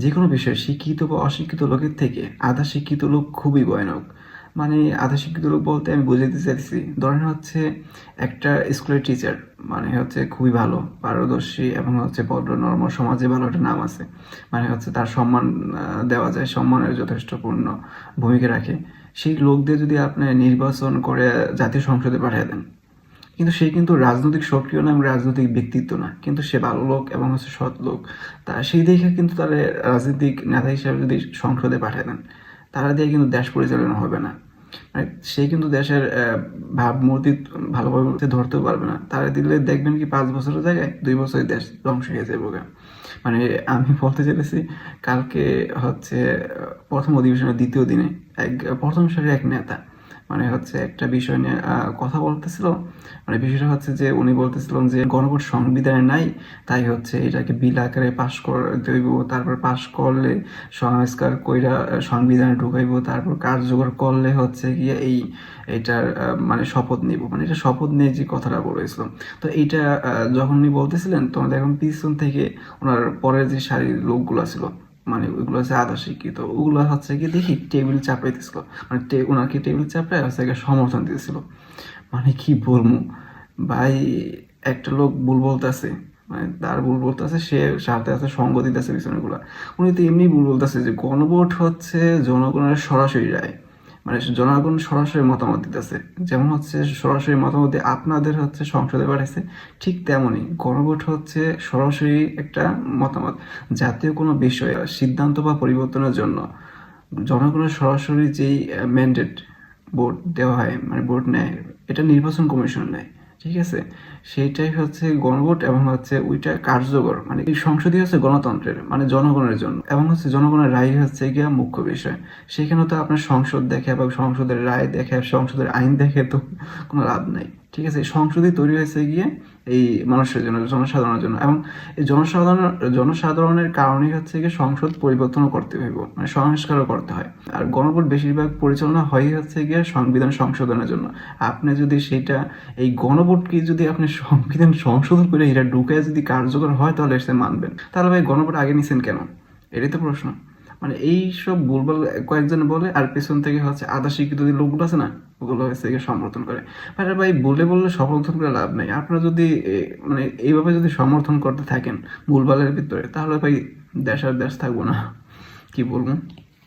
যে কোনো বিষয়ে শিক্ষিত বা অশিক্ষিত লোকের থেকে আধা শিক্ষিত লোক খুবই ভয়ানক। মানে আধা শিক্ষিত লোক বলতে আমি বুঝাতে চাইছি, ধরেন হচ্ছে একটা স্কুলের টিচার, মানে হচ্ছে খুবই ভালো, পারদর্শী এবং হচ্ছে ভদ্র নর্ম, সমাজে ভালো একটা নাম আছে, মানে হচ্ছে তার সম্মান দেওয়া যায়, সম্মানের যথেষ্টপূর্ণ ভূমিকা রাখে। সেই লোক দিয়ে যদি আপনি নির্বাচন করে জাতীয় সংসদে পাঠিয়ে দেন, কিন্তু সে কিন্তু রাজনৈতিক সক্রিয় না এবং রাজনৈতিক ব্যক্তিত্ব না, কিন্তু সে ভালো লোক এবং হচ্ছে সৎ লোক। তা সেই দেখে কিন্তু তারা রাজনৈতিক নেতা হিসাবে যদি সংসদে পাঠিয়ে দেন, তারা দিয়ে কিন্তু দেশ পরিচালনা হবে না। মানে সে কিন্তু দেশের ভাবমূর্তি ভালোভাবে ধরতেও পারবে না। তারা দিলে দেখবেন কি 5 বছরের জায়গায় 2 বছরে দেশ ধ্বংস হয়ে যাবে। মানে আমি বলতে চাইতেছি, কালকে হচ্ছে প্রথম অধিবেশনের দ্বিতীয় দিনে এক প্রথম সারির এক নেতা মানে হচ্ছে একটা বিষয় নিয়ে কথা বলতেছিল। মানে বিষয়টা হচ্ছে যে উনি বলতেছিলেন যে গণভোট সংবিধানে নাই, তাই হচ্ছে এটাকে বিল আকারে পাশ করে দেব, তারপর পাশ করলে সংস্কার কইরা সংবিধানে ঢুকাইব, তারপর কার্যকর করলে হচ্ছে গিয়ে এটার মানে শপথ নিব, মানে এটা শপথ নিয়ে যে কথাটা বলেছিল। তো এইটা যখন উনি বলতেছিলেন তখন দেখুন পিছন থেকে ওনার পরের যে সারির লোকগুলো ছিল, মানে ওইগুলো হচ্ছে আধা শিক্ষিত, ওগুলো হচ্ছে কি দেখি টেবিল চাপাইতেছিল, মানে ওনাকে টেবিল চাপড়ায় হচ্ছে সমর্থন দিতেছিল। মানে কি বলবো ভাই, একটা লোক ভুল বলতেছে, মানে তার ভুল বলতেছে, সে সাথে আছে সঙ্গ দিতেছে পিছনেগুলা। উনি তো এমনি ভুল বলতেছে যে গণভোট হচ্ছে জনগণের সরাসরি রায়, মানে জনগণ সরাসরি মতামত দিতেছে। যেমন হচ্ছে সরাসরি মতামত দিয়ে আপনাদের হচ্ছে সংসদে পাঠাইছে, ঠিক তেমনই গণভোট হচ্ছে সরাসরি একটা মতামত। জাতীয় কোনো বিষয়ে সিদ্ধান্ত বা পরিবর্তনের জন্য জনগণের সরাসরি যেই ম্যান্ডেট ভোট দেওয়া হয়, মানে ভোট নেয়, এটা নির্বাচন কমিশন নেয়, ঠিক আছে? সেইটাই হচ্ছে গণভোট এবং হচ্ছে ওইটা কার্যকর, মানে এই সংসদই হচ্ছে গণতন্ত্রের, মানে জনগণের জন্য, এবং হচ্ছে জনগণের রায় হচ্ছে গিয়া মুখ্য বিষয়। সেখানে তো আপনার সংসদ দেখে বা সংসদের রায় দেখে সংসদের আইন দেখে তো কোনো লাভ নাই, ঠিক আছে? সংসদই তৈরি হয়েছে গিয়ে এই মানুষের জন্য, জনসাধারণের জন্য, এবং এই জনসাধারণের কারণেই হচ্ছে গিয়ে সংসদ পরিবর্তনও করতে হইব, মানে সংস্কারও করতে হয়। আর গণভোট বেশিরভাগ পরিচালনা হয় হচ্ছে গিয়ে সংবিধান সংশোধনের জন্য। আপনি যদি সেটা এই গণভোটকে যদি আপনি সংবিধান সংশোধন করে এটা ঢুকে যদি কার্যকর হয় তাহলে সে মানবেন, তাহলে ভাই গণভোট আগে নিছেন কেন? এটাই তো প্রশ্ন। মানে এই সব ভুলভাল কয়েকজন বলে, আর পেছন থেকে হচ্ছে আধা শিক্ষিত যে লোকগুলো আছে না, ওগুলো হচ্ছে গিয়ে সমর্থন করে। মানে ভাই বলে বললে সমর্থন করে লাভ নাই। আপনারা যদি মানে এইভাবে যদি সমর্থন করতে থাকেন ভুলভালের ভিতরে, তাহলে ভাই দেশ আর দেশ থাকবো না, কি বলবো।